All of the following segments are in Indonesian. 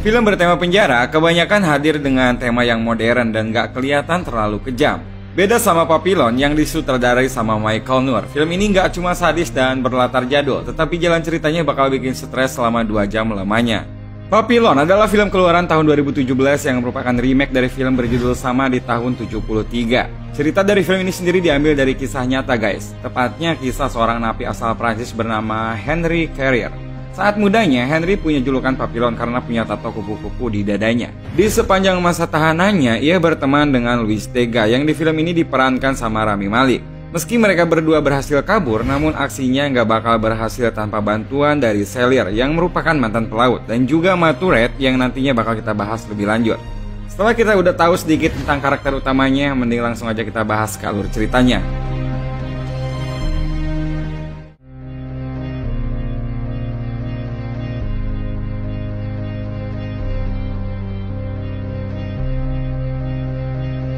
Film bertema penjara kebanyakan hadir dengan tema yang modern dan gak kelihatan terlalu kejam. Beda sama Papillon yang disutradarai sama Michael Noor. Film ini gak cuma sadis dan berlatar jadul, tetapi jalan ceritanya bakal bikin stres selama 2 jam lamanya. Papillon adalah film keluaran tahun 2017 yang merupakan remake dari film berjudul sama di tahun 73. Cerita dari film ini sendiri diambil dari kisah nyata guys, tepatnya kisah seorang napi asal Prancis bernama Henry Carrier. Saat mudanya, Henry punya julukan Papillon karena punya tato kupu-kupu di dadanya. Di sepanjang masa tahanannya, ia berteman dengan Louis Degas yang di film ini diperankan sama Rami Malek. Meski mereka berdua berhasil kabur, namun aksinya nggak bakal berhasil tanpa bantuan dari Cellier yang merupakan mantan pelaut dan juga Maturet yang nantinya bakal kita bahas lebih lanjut. Setelah kita udah tahu sedikit tentang karakter utamanya, mending langsung aja kita bahas ke alur ceritanya.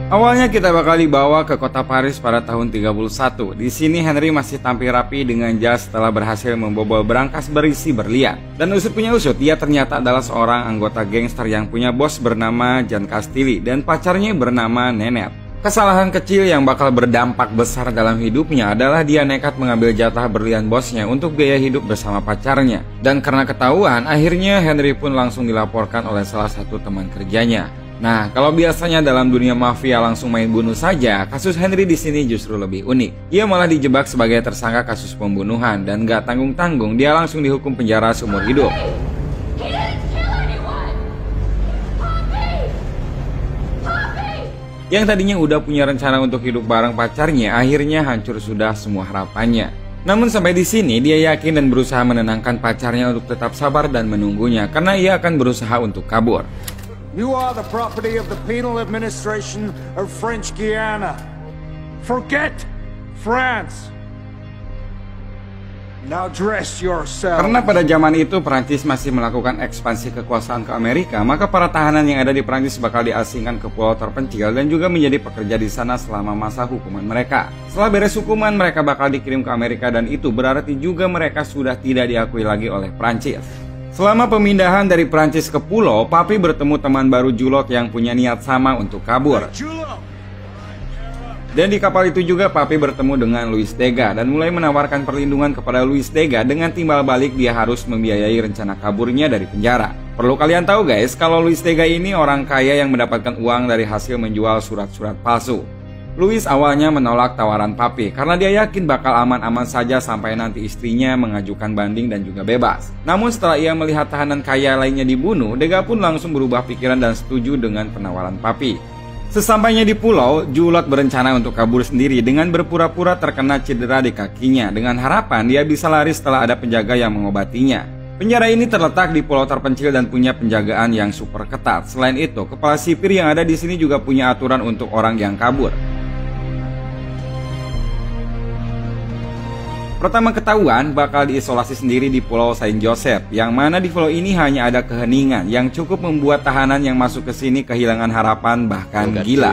Awalnya kita bakal dibawa ke kota Paris pada tahun 31. Di sini Henry masih tampil rapi dengan jas setelah berhasil membobol berangkas berisi berlian. Dan usut punya usut, dia ternyata adalah seorang anggota gangster yang punya bos bernama Jean Castilli dan pacarnya bernama Nenet. Kesalahan kecil yang bakal berdampak besar dalam hidupnya adalah dia nekat mengambil jatah berlian bosnya untuk biaya hidup bersama pacarnya. Dan karena ketahuan, akhirnya Henry pun langsung dilaporkan oleh salah satu teman kerjanya. Nah, kalau biasanya dalam dunia mafia langsung main bunuh saja, kasus Henry di sini justru lebih unik. Ia malah dijebak sebagai tersangka kasus pembunuhan dan gak tanggung-tanggung dia langsung dihukum penjara seumur hidup. Yang tadinya udah punya rencana untuk hidup bareng pacarnya, akhirnya hancur sudah semua harapannya. Namun sampai di sini dia yakin dan berusaha menenangkan pacarnya untuk tetap sabar dan menunggunya karena ia akan berusaha untuk kabur. You are the property of the penal administration of French Guiana. Forget France. Now dress yourself. Karena pada zaman itu Prancis masih melakukan ekspansi kekuasaan ke Amerika, maka para tahanan yang ada di Prancis bakal diasingkan ke pulau terpencil dan juga menjadi pekerja di sana selama masa hukuman mereka. Setelah beres hukuman, mereka bakal dikirim ke Amerika dan itu berarti juga mereka sudah tidak diakui lagi oleh Prancis. Selama pemindahan dari Prancis ke pulau, Papi bertemu teman baru Julot yang punya niat sama untuk kabur. Dan di kapal itu juga Papi bertemu dengan Louis Degas dan mulai menawarkan perlindungan kepada Louis Degas dengan timbal balik dia harus membiayai rencana kaburnya dari penjara. Perlu kalian tahu guys, kalau Louis Degas ini orang kaya yang mendapatkan uang dari hasil menjual surat-surat palsu. Louis awalnya menolak tawaran Papi karena dia yakin bakal aman-aman saja sampai nanti istrinya mengajukan banding dan juga bebas. Namun setelah ia melihat tahanan kaya lainnya dibunuh, Degas pun langsung berubah pikiran dan setuju dengan penawaran Papi. Sesampainya di pulau, Julot berencana untuk kabur sendiri dengan berpura-pura terkena cedera di kakinya dengan harapan dia bisa lari setelah ada penjaga yang mengobatinya. Penjara ini terletak di pulau terpencil dan punya penjagaan yang super ketat. Selain itu, kepala sipir yang ada di sini juga punya aturan untuk orang yang kabur. Pertama ketahuan bakal diisolasi sendiri di Pulau Saint Joseph, yang mana di pulau ini hanya ada keheningan yang cukup membuat tahanan yang masuk ke sini kehilangan harapan bahkan gila.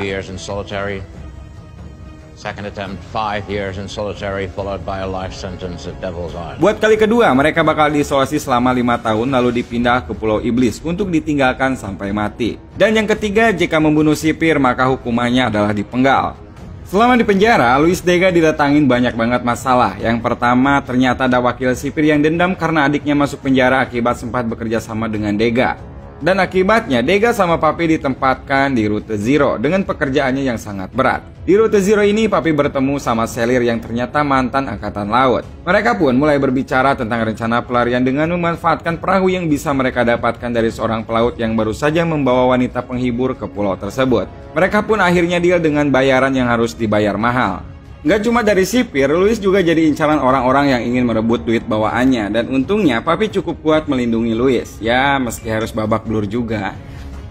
Buat kali kedua, mereka bakal diisolasi selama 5 tahun lalu dipindah ke Pulau Iblis untuk ditinggalkan sampai mati. Dan yang ketiga, jika membunuh sipir maka hukumannya adalah dipenggal. Selama di penjara, Louis Degas didatangin banyak banget masalah. Yang pertama, ternyata ada wakil sipir yang dendam karena adiknya masuk penjara akibat sempat bekerja sama dengan Degas. Dan akibatnya, Degas sama Papi ditempatkan di Rute Zero dengan pekerjaannya yang sangat berat. Di Rute Zero ini, Papi bertemu sama Cellier yang ternyata mantan angkatan laut. Mereka pun mulai berbicara tentang rencana pelarian dengan memanfaatkan perahu yang bisa mereka dapatkan dari seorang pelaut yang baru saja membawa wanita penghibur ke pulau tersebut. Mereka pun akhirnya deal dengan bayaran yang harus dibayar mahal. Gak cuma dari sipir, Louis juga jadi incaran orang-orang yang ingin merebut duit bawaannya. Dan untungnya Papi cukup kuat melindungi Louis. Ya, meski harus babak belur juga.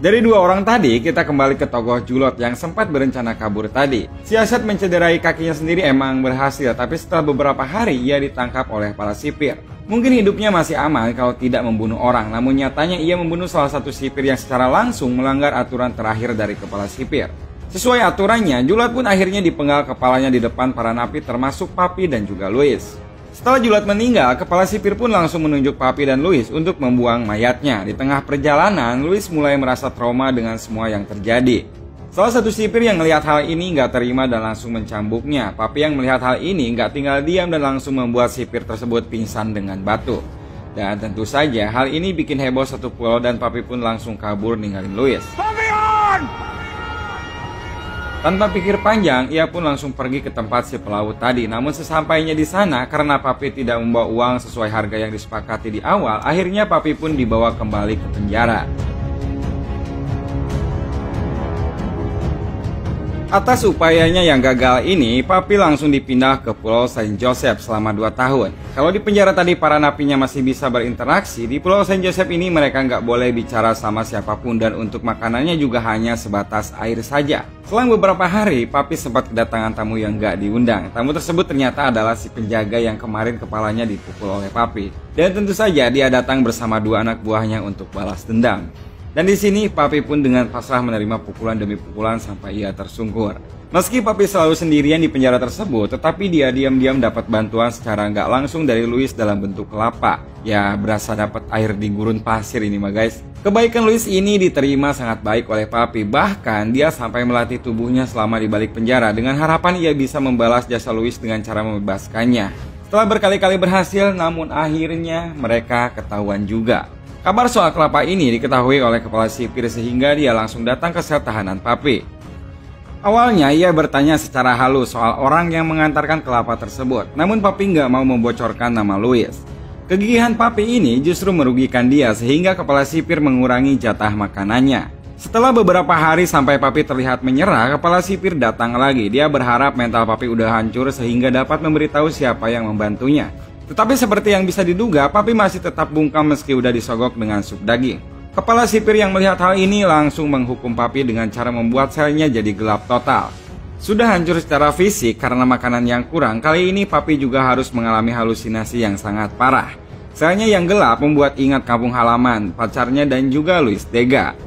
Dari 2 orang tadi, kita kembali ke tokoh Julot yang sempat berencana kabur tadi. Siasat mencederai kakinya sendiri emang berhasil, tapi setelah beberapa hari ia ditangkap oleh para sipir. Mungkin hidupnya masih aman kalau tidak membunuh orang, namun nyatanya ia membunuh salah satu sipir yang secara langsung melanggar aturan terakhir dari kepala sipir. Sesuai aturannya, Julot pun akhirnya dipenggal kepalanya di depan para napi termasuk Papi dan juga Louis. Setelah Juliet meninggal, kepala sipir pun langsung menunjuk Papi dan Louis untuk membuang mayatnya. Di tengah perjalanan, Louis mulai merasa trauma dengan semua yang terjadi. Salah satu sipir yang melihat hal ini nggak terima dan langsung mencambuknya. Papi yang melihat hal ini nggak tinggal diam dan langsung membuat sipir tersebut pingsan dengan batu. Dan tentu saja hal ini bikin heboh satu pulau dan Papi pun langsung kabur ninggalin Louis. Tanpa pikir panjang, ia pun langsung pergi ke tempat si pelaut tadi. Namun sesampainya di sana, karena Papi tidak membawa uang sesuai harga yang disepakati di awal, akhirnya Papi pun dibawa kembali ke penjara. Atas upayanya yang gagal ini, Papi langsung dipindah ke Pulau Saint Joseph selama 2 tahun. Kalau di penjara tadi para napinya masih bisa berinteraksi, di Pulau Saint Joseph ini mereka nggak boleh bicara sama siapapun dan untuk makanannya juga hanya sebatas air saja. Selang beberapa hari, Papi sempat kedatangan tamu yang nggak diundang. Tamu tersebut ternyata adalah si penjaga yang kemarin kepalanya dipukul oleh Papi. Dan tentu saja dia datang bersama 2 anak buahnya untuk balas dendam. Dan di sini Papi pun dengan pasrah menerima pukulan demi pukulan sampai ia tersungkur. Meski Papi selalu sendirian di penjara tersebut, tetapi dia diam-diam dapat bantuan secara nggak langsung dari Louis dalam bentuk kelapa. Ya, berasa dapat air di gurun pasir ini mah guys. Kebaikan Louis ini diterima sangat baik oleh Papi. Bahkan dia sampai melatih tubuhnya selama di balik penjara dengan harapan ia bisa membalas jasa Louis dengan cara membebaskannya. Setelah berkali-kali berhasil, namun akhirnya mereka ketahuan juga. Kabar soal kelapa ini diketahui oleh kepala sipir sehingga dia langsung datang ke sel tahanan Papi. Awalnya ia bertanya secara halus soal orang yang mengantarkan kelapa tersebut, namun Papi nggak mau membocorkan nama Louis. Kegigihan Papi ini justru merugikan dia sehingga kepala sipir mengurangi jatah makanannya. Setelah beberapa hari sampai Papi terlihat menyerah, kepala sipir datang lagi. Dia berharap mental Papi udah hancur sehingga dapat memberitahu siapa yang membantunya. Tetapi seperti yang bisa diduga, Papi masih tetap bungkam meski udah disogok dengan sup daging. Kepala sipir yang melihat hal ini langsung menghukum Papi dengan cara membuat selnya jadi gelap total. Sudah hancur secara fisik karena makanan yang kurang, kali ini Papi juga harus mengalami halusinasi yang sangat parah. Selnya yang gelap membuat ingat kampung halaman, pacarnya dan juga Louis Dega.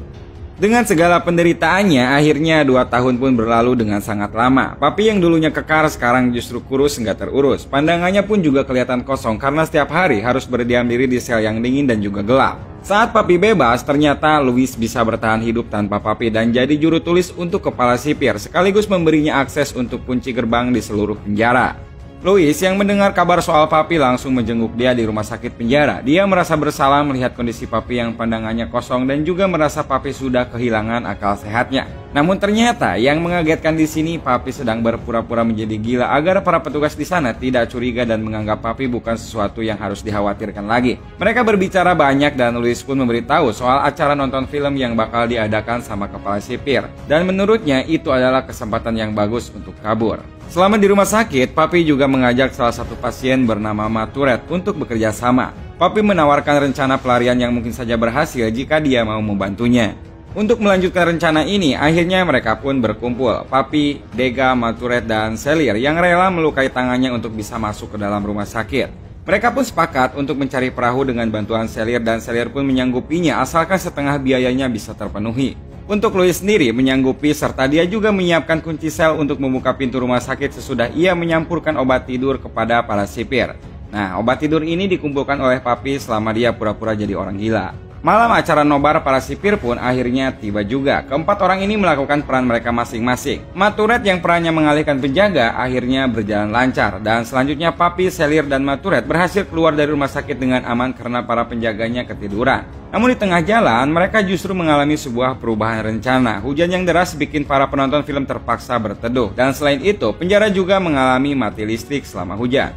Dengan segala penderitaannya, akhirnya 2 tahun pun berlalu dengan sangat lama. Papi yang dulunya kekar sekarang justru kurus nggak terurus. Pandangannya pun juga kelihatan kosong karena setiap hari harus berdiam diri di sel yang dingin dan juga gelap. Saat Papi bebas, ternyata Louis bisa bertahan hidup tanpa Papi dan jadi juru tulis untuk kepala sipir, sekaligus memberinya akses untuk kunci gerbang di seluruh penjara. Louis yang mendengar kabar soal Papi langsung menjenguk dia di rumah sakit penjara. Dia merasa bersalah melihat kondisi Papi yang pandangannya kosong dan juga merasa Papi sudah kehilangan akal sehatnya. Namun ternyata yang mengagetkan di sini Papi sedang berpura-pura menjadi gila agar para petugas di sana tidak curiga dan menganggap Papi bukan sesuatu yang harus dikhawatirkan lagi. Mereka berbicara banyak dan Louis pun memberitahu soal acara nonton film yang bakal diadakan sama kepala sipir. Dan menurutnya itu adalah kesempatan yang bagus untuk kabur. Selama di rumah sakit, Papi juga mengajak salah satu pasien bernama Maturet untuk bekerja sama. Papi menawarkan rencana pelarian yang mungkin saja berhasil jika dia mau membantunya. Untuk melanjutkan rencana ini, akhirnya mereka pun berkumpul. Papi, Dega, Maturet, dan Selir yang rela melukai tangannya untuk bisa masuk ke dalam rumah sakit. Mereka pun sepakat untuk mencari perahu dengan bantuan Selir dan Selir pun menyanggupinya asalkan setengah biayanya bisa terpenuhi. Untuk Louis sendiri menyanggupi serta dia juga menyiapkan kunci sel untuk membuka pintu rumah sakit sesudah ia menyampurkan obat tidur kepada para sipir. Nah, obat tidur ini dikumpulkan oleh Papi selama dia pura-pura jadi orang gila. Malam acara nobar para sipir pun akhirnya tiba juga. Keempat orang ini melakukan peran mereka masing-masing. Maturet yang perannya mengalihkan penjaga akhirnya berjalan lancar. Dan selanjutnya Papi, Selir, dan Maturet berhasil keluar dari rumah sakit dengan aman karena para penjaganya ketiduran. Namun di tengah jalan mereka justru mengalami sebuah perubahan rencana. Hujan yang deras bikin para penonton film terpaksa berteduh. Dan selain itu penjara juga mengalami mati listrik selama hujan.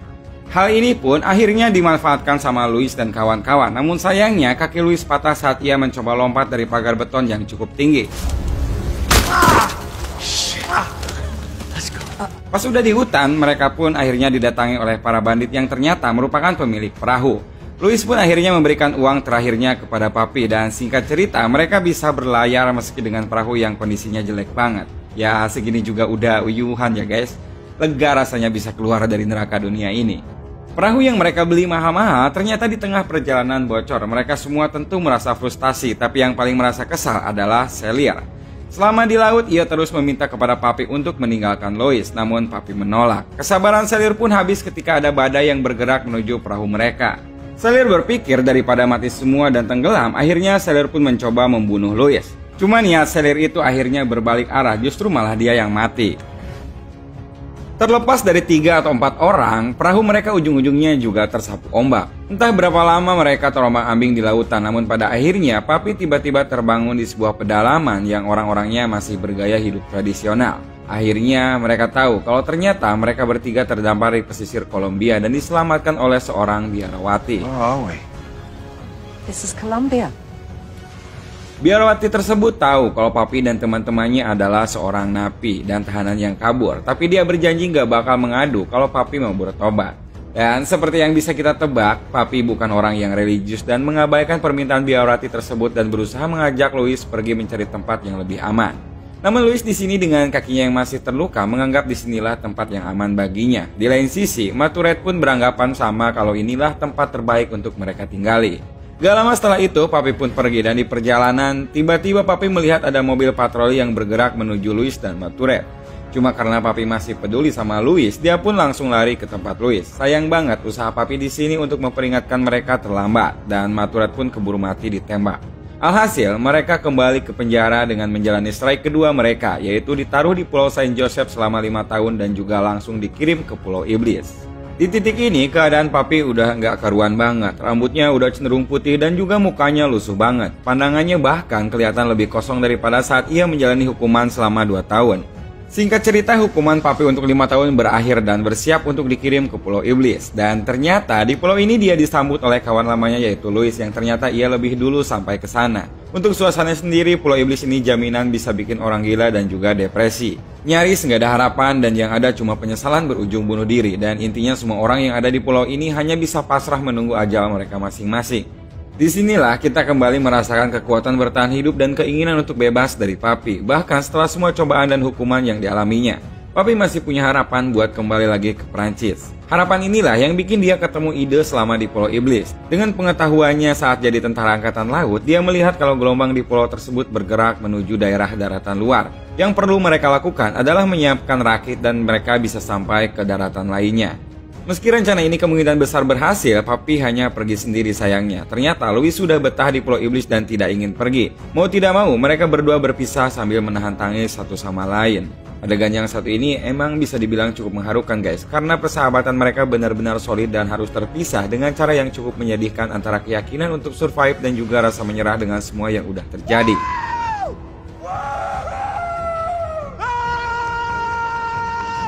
Hal ini pun akhirnya dimanfaatkan sama Louis dan kawan-kawan. Namun sayangnya kaki Louis patah saat ia mencoba lompat dari pagar beton yang cukup tinggi. Pas sudah di hutan, mereka pun akhirnya didatangi oleh para bandit yang ternyata merupakan pemilik perahu. Louis pun akhirnya memberikan uang terakhirnya kepada Papi dan singkat cerita mereka bisa berlayar meski dengan perahu yang kondisinya jelek banget. Ya segini juga udah uyuhan ya guys. Lega rasanya bisa keluar dari neraka dunia ini. Perahu yang mereka beli mahal-mahal ternyata di tengah perjalanan bocor. Mereka semua tentu merasa frustasi, tapi yang paling merasa kesal adalah Selir. Selama di laut, ia terus meminta kepada Papi untuk meninggalkan Lois, namun Papi menolak. Kesabaran Selir pun habis ketika ada badai yang bergerak menuju perahu mereka. Selir berpikir daripada mati semua dan tenggelam, akhirnya Selir pun mencoba membunuh Lois. Cuma niat Selir itu akhirnya berbalik arah, justru malah dia yang mati. Terlepas dari 3 atau 4 orang, perahu mereka ujung-ujungnya juga tersapu ombak. Entah berapa lama mereka terombang-ambing di lautan, namun pada akhirnya Papi tiba-tiba terbangun di sebuah pedalaman yang orang-orangnya masih bergaya hidup tradisional. Akhirnya mereka tahu kalau ternyata mereka bertiga terdampar di pesisir Kolombia dan diselamatkan oleh seorang biarawati. Oh, wait. This is Colombia. Biarawati tersebut tahu kalau Papi dan teman-temannya adalah seorang napi dan tahanan yang kabur, tapi dia berjanji gak bakal mengadu kalau Papi mau bertobat. Dan seperti yang bisa kita tebak, Papi bukan orang yang religius dan mengabaikan permintaan Biarawati tersebut dan berusaha mengajak Louis pergi mencari tempat yang lebih aman. Namun Louis di sini dengan kakinya yang masih terluka menganggap disinilah tempat yang aman baginya. Di lain sisi, Matured pun beranggapan sama kalau inilah tempat terbaik untuk mereka tinggali. Gak lama setelah itu, Papi pun pergi dan di perjalanan, tiba-tiba Papi melihat ada mobil patroli yang bergerak menuju Louis dan Matured. Cuma karena Papi masih peduli sama Louis, dia pun langsung lari ke tempat Louis. Sayang banget usaha Papi di sini untuk memperingatkan mereka terlambat, dan Matured pun keburu mati ditembak. Alhasil, mereka kembali ke penjara dengan menjalani strike kedua mereka, yaitu ditaruh di Pulau Saint Joseph selama 5 tahun dan juga langsung dikirim ke Pulau Iblis. Di titik ini, keadaan Papi udah nggak karuan banget. Rambutnya udah cenderung putih dan juga mukanya lusuh banget. Pandangannya bahkan kelihatan lebih kosong daripada saat ia menjalani hukuman selama 2 tahun. Singkat cerita, hukuman Papi untuk 5 tahun berakhir dan bersiap untuk dikirim ke Pulau Iblis. Dan ternyata di pulau ini dia disambut oleh kawan lamanya yaitu Louis yang ternyata ia lebih dulu sampai ke sana. Untuk suasananya sendiri, Pulau Iblis ini jaminan bisa bikin orang gila dan juga depresi. Nyaris nggak ada harapan dan yang ada cuma penyesalan berujung bunuh diri. Dan intinya semua orang yang ada di pulau ini hanya bisa pasrah menunggu ajal mereka masing-masing. Disinilah kita kembali merasakan kekuatan bertahan hidup dan keinginan untuk bebas dari Papi. Bahkan setelah semua cobaan dan hukuman yang dialaminya, Papi masih punya harapan buat kembali lagi ke Prancis. Harapan inilah yang bikin dia ketemu ide selama di Pulau Iblis. Dengan pengetahuannya saat jadi tentara angkatan laut, dia melihat kalau gelombang di pulau tersebut bergerak menuju daerah daratan luar. Yang perlu mereka lakukan adalah menyiapkan rakit dan mereka bisa sampai ke daratan lainnya. Meski rencana ini kemungkinan besar berhasil, Papi hanya pergi sendiri sayangnya. Ternyata Louis sudah betah di Pulau Iblis dan tidak ingin pergi. Mau tidak mau, mereka berdua berpisah sambil menahan tangis satu sama lain. Adegan yang satu ini emang bisa dibilang cukup mengharukan guys, karena persahabatan mereka benar-benar solid dan harus terpisah dengan cara yang cukup menyedihkan antara keyakinan untuk survive dan juga rasa menyerah dengan semua yang udah terjadi.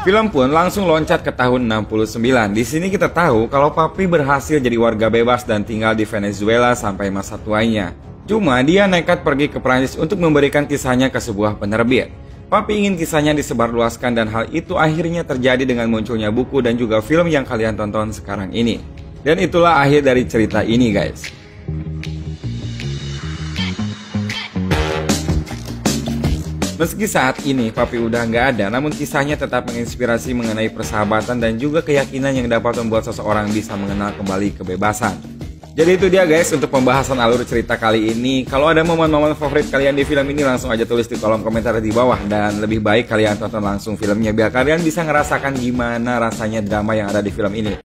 Film pun langsung loncat ke tahun 69. Di sini kita tahu kalau Papi berhasil jadi warga bebas dan tinggal di Venezuela sampai masa tuanya. Cuma dia nekat pergi ke Prancis untuk memberikan kisahnya ke sebuah penerbit. Papi ingin kisahnya disebarluaskan dan hal itu akhirnya terjadi dengan munculnya buku dan juga film yang kalian tonton sekarang ini. Dan itulah akhir dari cerita ini guys. Meski saat ini Papi udah nggak ada, namun kisahnya tetap menginspirasi mengenai persahabatan dan juga keyakinan yang dapat membuat seseorang bisa mengenal kembali kebebasan. Jadi itu dia guys untuk pembahasan alur cerita kali ini. Kalau ada momen-momen favorit kalian di film ini langsung aja tulis di kolom komentar di bawah. Dan lebih baik kalian tonton langsung filmnya biar kalian bisa ngerasakan gimana rasanya drama yang ada di film ini.